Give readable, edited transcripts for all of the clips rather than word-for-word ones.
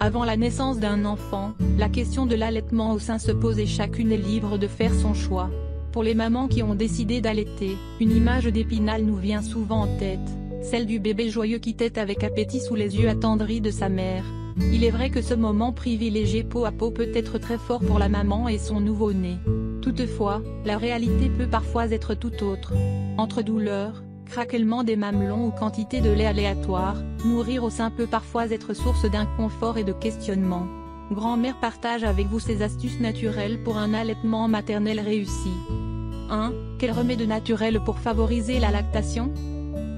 Avant la naissance d'un enfant, la question de l'allaitement au sein se pose et chacune est libre de faire son choix. Pour les mamans qui ont décidé d'allaiter, une image d'Épinal nous vient souvent en tête, celle du bébé joyeux qui tète avec appétit sous les yeux attendris de sa mère. Il est vrai que ce moment privilégié peau à peau peut être très fort pour la maman et son nouveau-né. Toutefois, la réalité peut parfois être tout autre. Entre douleurs, craquellement des mamelons ou quantité de lait aléatoire, nourrir au sein peut parfois être source d'inconfort et de questionnement. Grand-mère partage avec vous ses astuces naturelles pour un allaitement maternel réussi. 1. Quel remède naturel pour favoriser la lactation?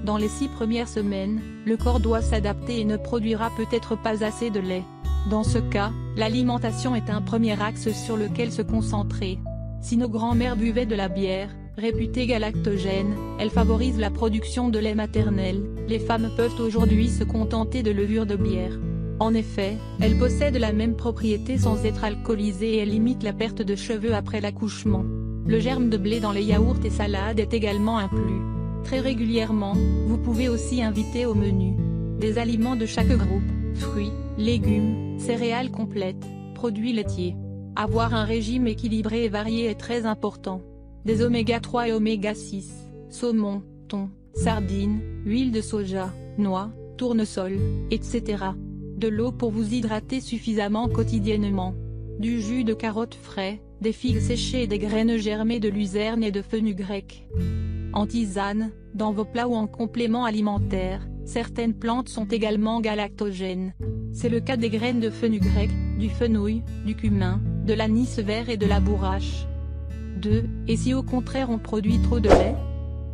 Dans les 6 premières semaines, le corps doit s'adapter et ne produira peut-être pas assez de lait. Dans ce cas, l'alimentation est un premier axe sur lequel se concentrer. Si nos grands-mères buvaient de la bière, réputée galactogène, elle favorise la production de lait maternel, les femmes peuvent aujourd'hui se contenter de levure de bière. En effet, elle possède la même propriété sans être alcoolisée et elle limite la perte de cheveux après l'accouchement. Le germe de blé dans les yaourts et salades est également inclus. Très régulièrement, vous pouvez aussi inviter au menu des aliments de chaque groupe, fruits, légumes, céréales complètes, produits laitiers. Avoir un régime équilibré et varié est très important. Des oméga 3 et oméga 6, saumon, thon, sardines, huile de soja, noix, tournesol, etc. De l'eau pour vous hydrater suffisamment quotidiennement. Du jus de carotte frais, des figues séchées et des graines germées de luzerne et de fenugrec. En tisane, dans vos plats ou en complément alimentaire, certaines plantes sont également galactogènes. C'est le cas des graines de fenugrec, du fenouil, du cumin, de l'anis vert et de la bourrache. 2. Et si au contraire on produit trop de lait?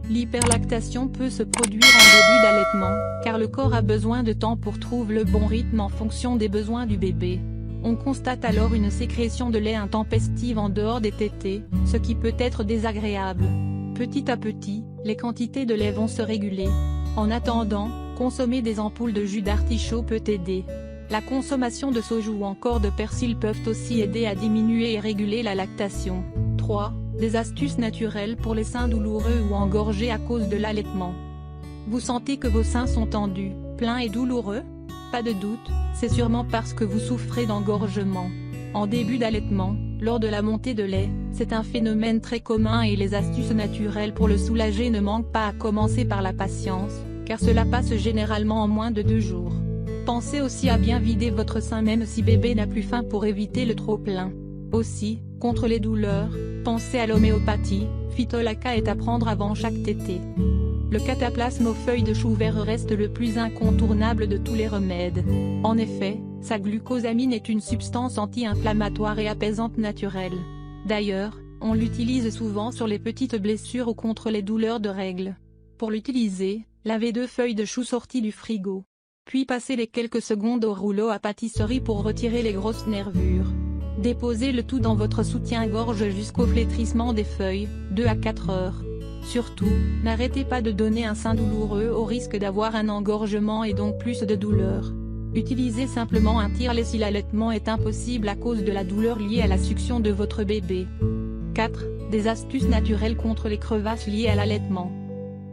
L'hyperlactation peut se produire en début d'allaitement, car le corps a besoin de temps pour trouver le bon rythme en fonction des besoins du bébé. On constate alors une sécrétion de lait intempestive en dehors des tétées, ce qui peut être désagréable. Petit à petit, les quantités de lait vont se réguler. En attendant, consommer des ampoules de jus d'artichaut peut aider. La consommation de soja ou encore de persil peuvent aussi aider à diminuer et réguler la lactation. 3. Des astuces naturelles pour les seins douloureux ou engorgés à cause de l'allaitement. Vous sentez que vos seins sont tendus, pleins et douloureux? Pas de doute, c'est sûrement parce que vous souffrez d'engorgement. En début d'allaitement, lors de la montée de lait, c'est un phénomène très commun et les astuces naturelles pour le soulager ne manquent pas à commencer par la patience, car cela passe généralement en moins de 2 jours. Pensez aussi à bien vider votre sein même si bébé n'a plus faim pour éviter le trop-plein. Aussi, contre les douleurs, pensez à l'homéopathie, Phytolacca est à prendre avant chaque tétée. Le cataplasme aux feuilles de chou vert reste le plus incontournable de tous les remèdes. En effet, sa glucosamine est une substance anti-inflammatoire et apaisante naturelle. D'ailleurs, on l'utilise souvent sur les petites blessures ou contre les douleurs de règles. Pour l'utiliser, lavez 2 feuilles de chou sorties du frigo. Puis passez les quelques secondes au rouleau à pâtisserie pour retirer les grosses nervures. Déposez le tout dans votre soutien-gorge jusqu'au flétrissement des feuilles, 2 à 4 heures. Surtout, n'arrêtez pas de donner un sein douloureux au risque d'avoir un engorgement et donc plus de douleur. Utilisez simplement un tire-lait si l'allaitement est impossible à cause de la douleur liée à la succion de votre bébé. 4. Des astuces naturelles contre les crevasses liées à l'allaitement.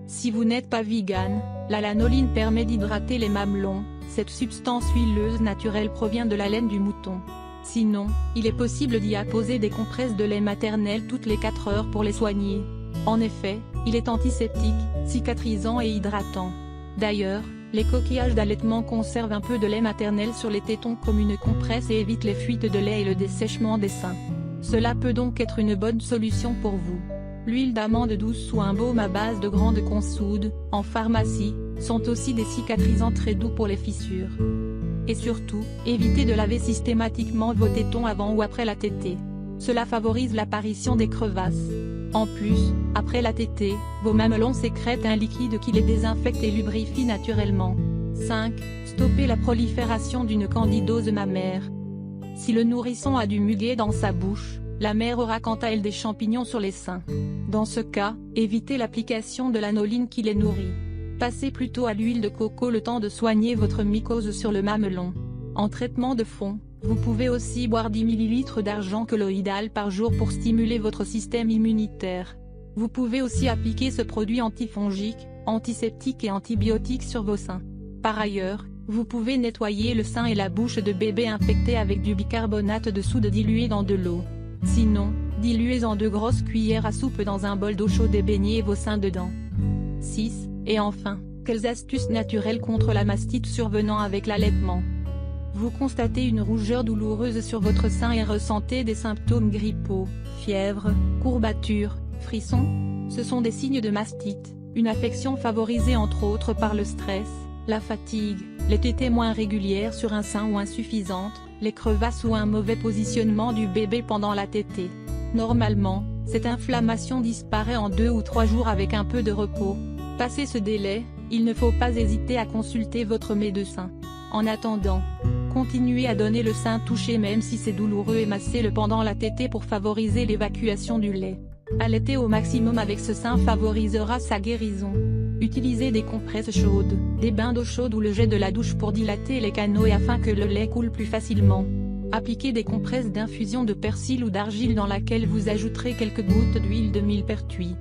Si vous n'êtes pas vegan, la lanoline permet d'hydrater les mamelons, cette substance huileuse naturelle provient de la laine du mouton. Sinon, il est possible d'y apposer des compresses de lait maternel toutes les 4 heures pour les soigner. En effet, il est antiseptique, cicatrisant et hydratant. D'ailleurs, les coquillages d'allaitement conservent un peu de lait maternel sur les tétons comme une compresse et évitent les fuites de lait et le dessèchement des seins. Cela peut donc être une bonne solution pour vous. L'huile d'amande douce ou un baume à base de grande consoude, en pharmacie, sont aussi des cicatrisants très doux pour les fissures. Et surtout, évitez de laver systématiquement vos tétons avant ou après la tétée. Cela favorise l'apparition des crevasses. En plus, après la tétée, vos mamelons sécrètent un liquide qui les désinfecte et lubrifie naturellement. 5. Stopper la prolifération d'une candidose mammaire. Si le nourrisson a du muguet dans sa bouche, la mère aura quant à elle des champignons sur les seins. Dans ce cas, évitez l'application de l'anoline qui les nourrit. Passez plutôt à l'huile de coco le temps de soigner votre mycose sur le mamelon. En traitement de fond, vous pouvez aussi boire 10 ml d'argent colloïdal par jour pour stimuler votre système immunitaire. Vous pouvez aussi appliquer ce produit antifongique, antiseptique et antibiotique sur vos seins. Par ailleurs, Vous pouvez nettoyer le sein et la bouche de bébé infecté avec du bicarbonate de soude dilué dans de l'eau. Sinon, diluez en 2 grosses cuillères à soupe dans un bol d'eau chaude et baignez vos seins dedans. 6. Et enfin, quelles astuces naturelles contre la mastite survenant avec l'allaitement? Vous constatez une rougeur douloureuse sur votre sein et ressentez des symptômes grippaux, fièvre, courbatures, frissons? Ce sont des signes de mastite, une affection favorisée entre autres par le stress, la fatigue, les tétées moins régulières sur un sein ou insuffisantes, les crevasses ou un mauvais positionnement du bébé pendant la tétée. Normalement, cette inflammation disparaît en 2 ou 3 jours avec un peu de repos. Passé ce délai, il ne faut pas hésiter à consulter votre médecin. En attendant, continuez à donner le sein touché même si c'est douloureux et massez-le pendant la tétée pour favoriser l'évacuation du lait. Allaiter au maximum avec ce sein favorisera sa guérison. Utilisez des compresses chaudes, des bains d'eau chaude ou le jet de la douche pour dilater les canaux et afin que le lait coule plus facilement. Appliquez des compresses d'infusion de persil ou d'argile dans laquelle vous ajouterez quelques gouttes d'huile de millepertuis.